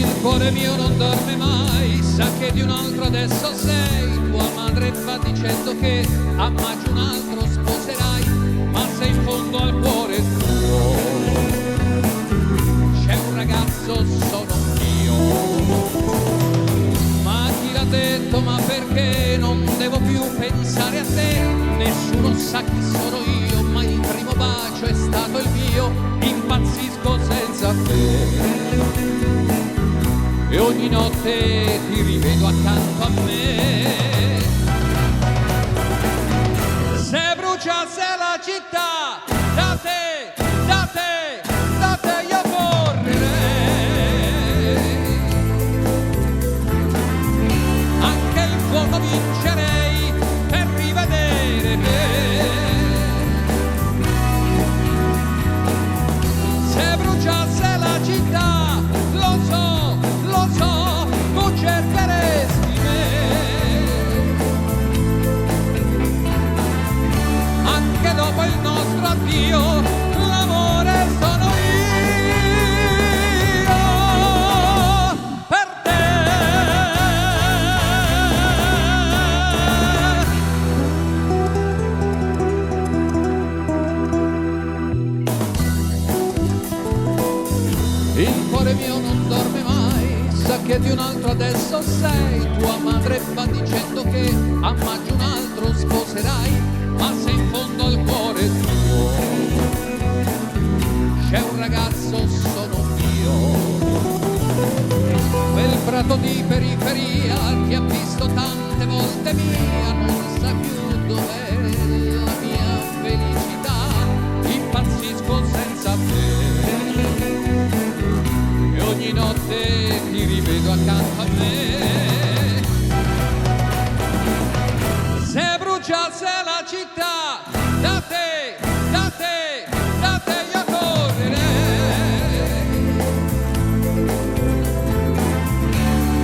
Il cuore mio non dorme mai, sa che di un altro adesso sei. Tua madre va dicendo che a maggio un altro sposerai, ma se in fondo al cuore tuo c'è un ragazzo, sono io. Ma chi l'ha detto, ma perché non devo più pensare a te? Nessuno sa chi sono io, ma il primo bacio è stato il mio. Impazzisco senza te e ogni notte ti rivedo accanto a me. Se bruciasse la città, da te, da te, da te io correrei. Anche il fuoco vincerei per rivedere te. Se bruciasse la città, lo so, tu cercheresti me. Anche dopo il nostro addio, l'amore sono io per te. Il cuore mio non dorme mai, sa che di un altro adesso sei. Tua madre va dicendo che a maggio un altro sposerai, ma se in fondo al cuore tuo c'è un ragazzo, sono io. Quel prato di periferia che ha visto tante volte mia, non sa più dov'è la mia felicità. Impazzisco senza te e ogni notte ti rivedo accanto a me. Se bruciasse la città, da te, da te, da te io correrei.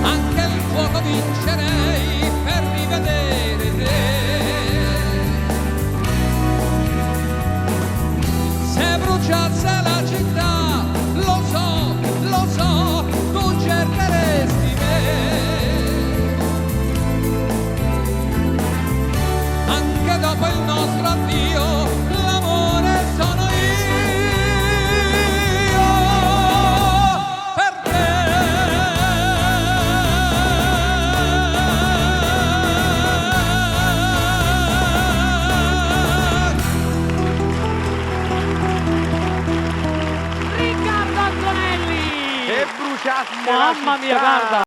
Anche il fuoco vincerei per rivedere te. Se bruciasse la città, lo so, tu cercheresti me. Anche dopo il nostro addio, l'amore sono io per te. Riccardo Antonelli! E bruciasse Mamma la mia, città. guarda!